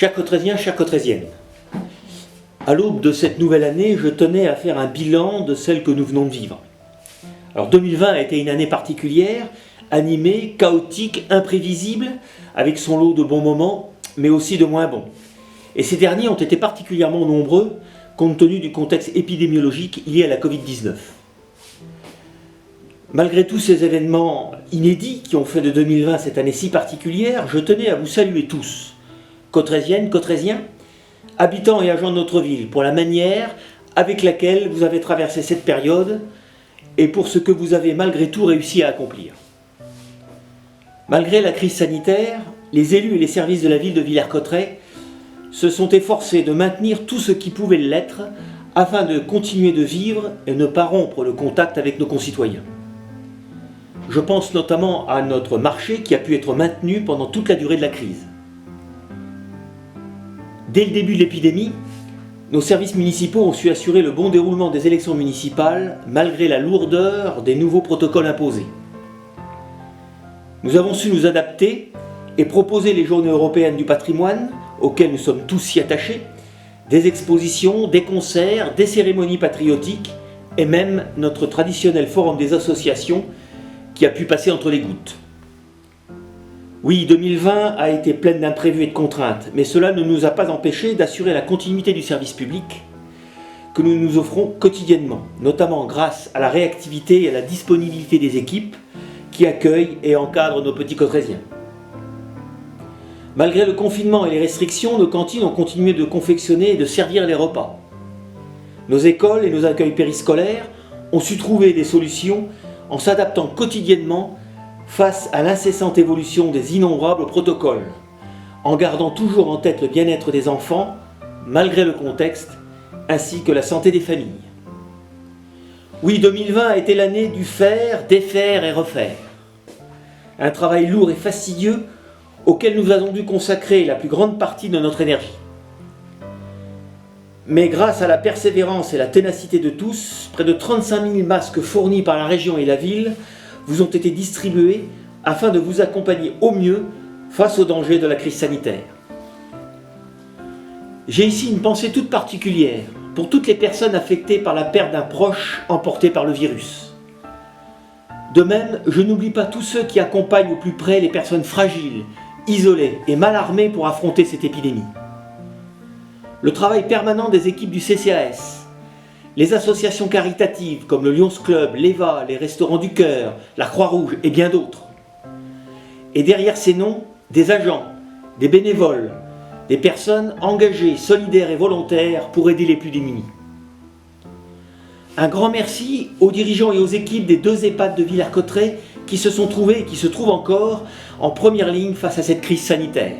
Chers Cotrésiens, chères Cotrésiennes, à l'aube de cette nouvelle année, je tenais à faire un bilan de celle que nous venons de vivre. Alors 2020 a été une année particulière, animée, chaotique, imprévisible, avec son lot de bons moments, mais aussi de moins bons. Et ces derniers ont été particulièrement nombreux, compte tenu du contexte épidémiologique lié à la Covid-19. Malgré tous ces événements inédits qui ont fait de 2020 cette année si particulière, je tenais à vous saluer tous, Cotrésiennes, Cotrésiens, habitants et agents de notre ville, pour la manière avec laquelle vous avez traversé cette période et pour ce que vous avez malgré tout réussi à accomplir. Malgré la crise sanitaire, les élus et les services de la ville de Villers-Cotterêts se sont efforcés de maintenir tout ce qui pouvait l'être afin de continuer de vivre et ne pas rompre le contact avec nos concitoyens. Je pense notamment à notre marché qui a pu être maintenu pendant toute la durée de la crise. Dès le début de l'épidémie, nos services municipaux ont su assurer le bon déroulement des élections municipales malgré la lourdeur des nouveaux protocoles imposés. Nous avons su nous adapter et proposer les journées européennes du patrimoine, auxquelles nous sommes tous si attachés, des expositions, des concerts, des cérémonies patriotiques et même notre traditionnel forum des associations qui a pu passer entre les gouttes. Oui, 2020 a été pleine d'imprévus et de contraintes, mais cela ne nous a pas empêchés d'assurer la continuité du service public que nous nous offrons quotidiennement, notamment grâce à la réactivité et à la disponibilité des équipes qui accueillent et encadrent nos petits Cotrésiens. Malgré le confinement et les restrictions, nos cantines ont continué de confectionner et de servir les repas. Nos écoles et nos accueils périscolaires ont su trouver des solutions en s'adaptant quotidiennement face à l'incessante évolution des innombrables protocoles, en gardant toujours en tête le bien-être des enfants, malgré le contexte, ainsi que la santé des familles. Oui, 2020 a été l'année du faire, défaire et refaire. Un travail lourd et fastidieux auquel nous avons dû consacrer la plus grande partie de notre énergie. Mais grâce à la persévérance et la ténacité de tous, près de 35 000 masques fournis par la région et la ville vous ont été distribués afin de vous accompagner au mieux face aux dangers de la crise sanitaire. J'ai ici une pensée toute particulière pour toutes les personnes affectées par la perte d'un proche emporté par le virus. De même, je n'oublie pas tous ceux qui accompagnent au plus près les personnes fragiles, isolées et mal armées pour affronter cette épidémie. Le travail permanent des équipes du CCAS, les associations caritatives comme le Lions Club, l'EVA, les Restaurants du Cœur, la Croix-Rouge et bien d'autres. Et derrière ces noms, des agents, des bénévoles, des personnes engagées, solidaires et volontaires pour aider les plus démunis. Un grand merci aux dirigeants et aux équipes des 2 EHPAD de Villers-Cotterêts qui se sont trouvés et qui se trouvent encore en première ligne face à cette crise sanitaire.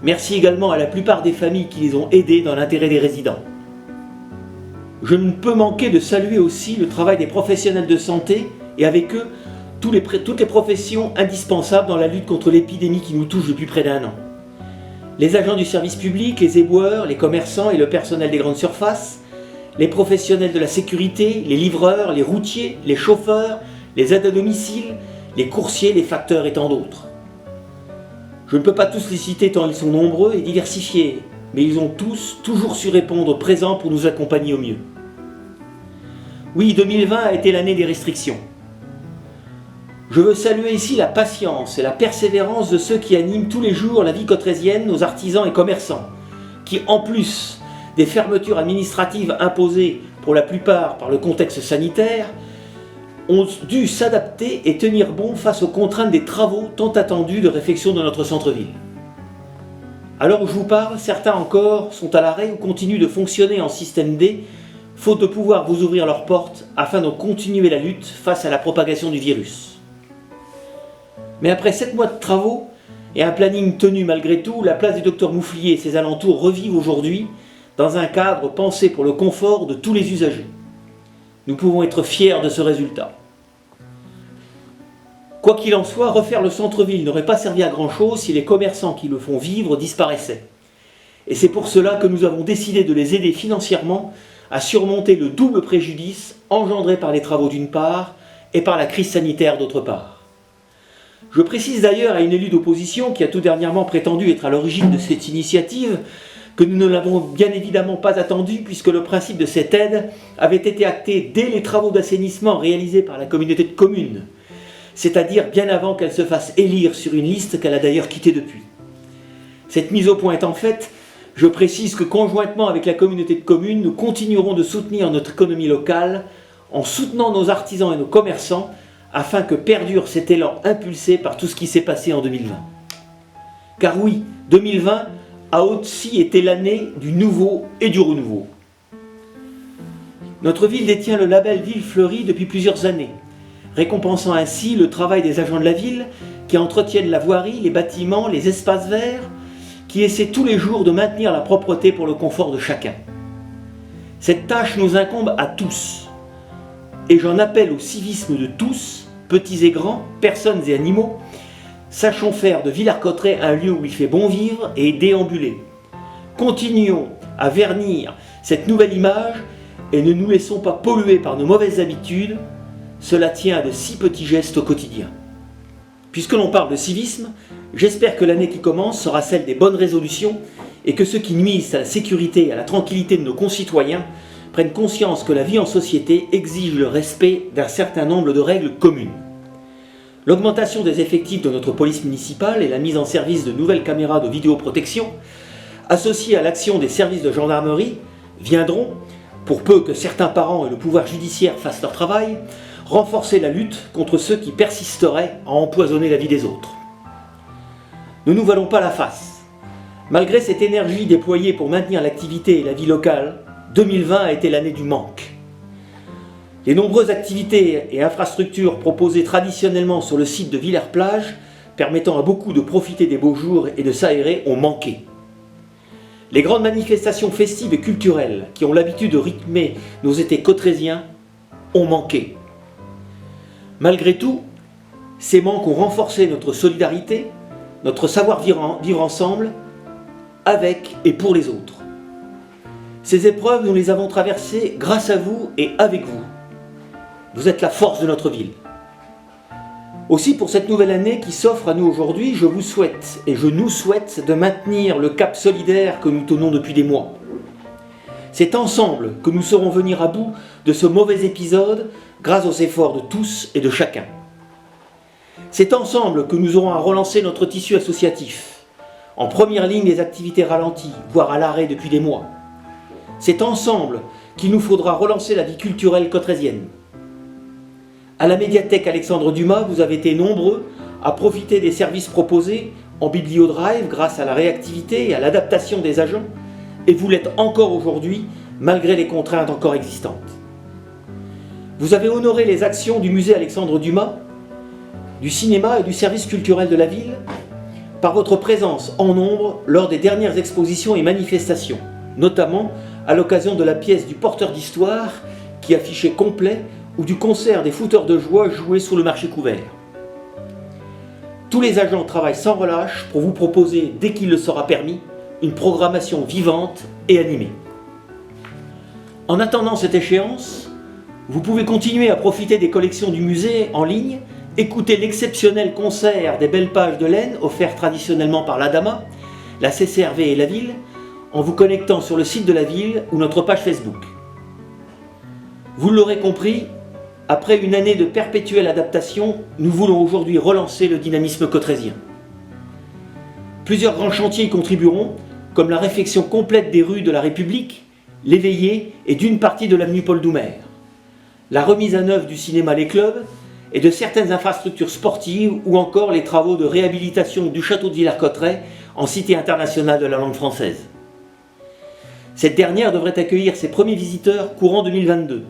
Merci également à la plupart des familles qui les ont aidés dans l'intérêt des résidents. Je ne peux manquer de saluer aussi le travail des professionnels de santé et avec eux toutes les professions indispensables dans la lutte contre l'épidémie qui nous touche depuis près d'1 an. Les agents du service public, les éboueurs, les commerçants et le personnel des grandes surfaces, les professionnels de la sécurité, les livreurs, les routiers, les chauffeurs, les aides à domicile, les coursiers, les facteurs et tant d'autres. Je ne peux pas tous les citer tant ils sont nombreux et diversifiés, mais ils ont tous toujours su répondre présent pour nous accompagner au mieux. Oui, 2020 a été l'année des restrictions. Je veux saluer ici la patience et la persévérance de ceux qui animent tous les jours la vie cotrésienne, nos artisans et commerçants, qui en plus des fermetures administratives imposées pour la plupart par le contexte sanitaire, ont dû s'adapter et tenir bon face aux contraintes des travaux tant attendus de réfection de notre centre-ville. À l'heure où je vous parle, certains encore sont à l'arrêt ou continuent de fonctionner en système D, faute de pouvoir vous ouvrir leurs portes afin de continuer la lutte face à la propagation du virus. Mais après 7 mois de travaux et un planning tenu malgré tout, la place du docteur Mouflier et ses alentours revivent aujourd'hui dans un cadre pensé pour le confort de tous les usagers. Nous pouvons être fiers de ce résultat. Quoi qu'il en soit, refaire le centre-ville n'aurait pas servi à grand-chose si les commerçants qui le font vivre disparaissaient. Et c'est pour cela que nous avons décidé de les aider financièrement à surmonter le double préjudice engendré par les travaux d'une part et par la crise sanitaire d'autre part. Je précise d'ailleurs à une élue d'opposition qui a tout dernièrement prétendu être à l'origine de cette initiative que nous ne l'avons bien évidemment pas attendue puisque le principe de cette aide avait été acté dès les travaux d'assainissement réalisés par la communauté de communes, c'est-à-dire bien avant qu'elle se fasse élire sur une liste qu'elle a d'ailleurs quittée depuis. Cette mise au point étant faite, je précise que conjointement avec la communauté de communes, nous continuerons de soutenir notre économie locale en soutenant nos artisans et nos commerçants afin que perdure cet élan impulsé par tout ce qui s'est passé en 2020. Car oui, 2020 a aussi été l'année du nouveau et du renouveau. Notre ville détient le label Ville Fleurie depuis plusieurs années, récompensant ainsi le travail des agents de la ville qui entretiennent la voirie, les bâtiments, les espaces verts, qui essaient tous les jours de maintenir la propreté pour le confort de chacun. Cette tâche nous incombe à tous, et j'en appelle au civisme de tous, petits et grands, personnes et animaux. Sachons faire de Villers-Cotterêts un lieu où il fait bon vivre et déambuler. Continuons à vernir cette nouvelle image et ne nous laissons pas polluer par nos mauvaises habitudes. Cela tient à de si petits gestes au quotidien. Puisque l'on parle de civisme, j'espère que l'année qui commence sera celle des bonnes résolutions et que ceux qui nuisent à la sécurité et à la tranquillité de nos concitoyens prennent conscience que la vie en société exige le respect d'un certain nombre de règles communes. L'augmentation des effectifs de notre police municipale et la mise en service de nouvelles caméras de vidéoprotection, associées à l'action des services de gendarmerie, viendront, pour peu que certains parents et le pouvoir judiciaire fassent leur travail, renforcer la lutte contre ceux qui persisteraient à empoisonner la vie des autres. Ne nous voilons pas la face. Malgré cette énergie déployée pour maintenir l'activité et la vie locale, 2020 a été l'année du manque. Les nombreuses activités et infrastructures proposées traditionnellement sur le site de Villers-Plage, permettant à beaucoup de profiter des beaux jours et de s'aérer, ont manqué. Les grandes manifestations festives et culturelles qui ont l'habitude de rythmer nos étés cotrésiens ont manqué. Malgré tout, ces manques ont renforcé notre solidarité, notre savoir-vivre ensemble, avec et pour les autres. Ces épreuves, nous les avons traversées grâce à vous et avec vous. Vous êtes la force de notre ville. Aussi, pour cette nouvelle année qui s'offre à nous aujourd'hui, je vous souhaite et je nous souhaite de maintenir le cap solidaire que nous tenons depuis des mois. C'est ensemble que nous saurons venir à bout de ce mauvais épisode grâce aux efforts de tous et de chacun. C'est ensemble que nous aurons à relancer notre tissu associatif, en première ligne des activités ralenties, voire à l'arrêt depuis des mois. C'est ensemble qu'il nous faudra relancer la vie culturelle cotrésienne. À la médiathèque Alexandre Dumas, vous avez été nombreux à profiter des services proposés en bibliodrive grâce à la réactivité et à l'adaptation des agents, et vous l'êtes encore aujourd'hui malgré les contraintes encore existantes. Vous avez honoré les actions du musée Alexandre Dumas, du cinéma et du service culturel de la ville par votre présence en nombre lors des dernières expositions et manifestations, notamment à l'occasion de la pièce du porteur d'histoire qui affichait complet ou du concert des footeurs de joie joué sous le marché couvert. Tous les agents travaillent sans relâche pour vous proposer, dès qu'il le sera permis, une programmation vivante et animée. En attendant cette échéance, vous pouvez continuer à profiter des collections du musée en ligne, écouter l'exceptionnel concert des Belles Pages de laine offert traditionnellement par l'ADAMA, la CCRV et la ville, en vous connectant sur le site de la ville ou notre page Facebook. Vous l'aurez compris, après une année de perpétuelle adaptation, nous voulons aujourd'hui relancer le dynamisme cottrésien. Plusieurs grands chantiers y contribueront, comme la réfection complète des rues de la République, l'Éveillé et d'une partie de l'avenue Paul Doumer, la remise à neuf du cinéma Les Clubs et de certaines infrastructures sportives ou encore les travaux de réhabilitation du château de Villers-Cotterêts en cité internationale de la langue française. Cette dernière devrait accueillir ses premiers visiteurs courant 2022.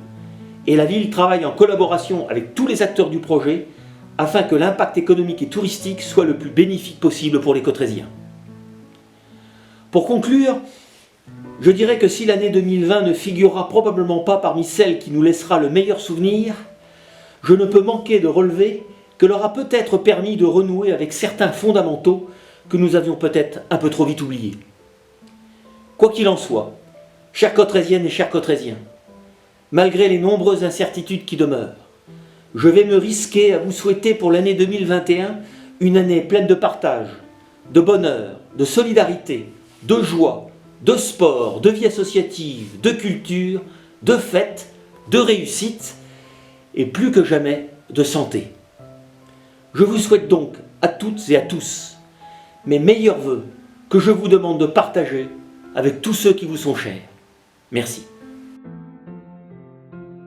Et la ville travaille en collaboration avec tous les acteurs du projet afin que l'impact économique et touristique soit le plus bénéfique possible pour les Cotrésiens. Pour conclure, je dirais que si l'année 2020 ne figurera probablement pas parmi celles qui nous laissera le meilleur souvenir, je ne peux manquer de relever qu'elle aura peut-être permis de renouer avec certains fondamentaux que nous avions peut-être un peu trop vite oubliés. Quoi qu'il en soit, chères Cotrésiennes et chers Cotrésiens, malgré les nombreuses incertitudes qui demeurent, je vais me risquer à vous souhaiter pour l'année 2021 une année pleine de partage, de bonheur, de solidarité, de joie, de sport, de vie associative, de culture, de fêtes, de réussite et plus que jamais de santé. Je vous souhaite donc à toutes et à tous mes meilleurs vœux que je vous demande de partager avec tous ceux qui vous sont chers. Merci.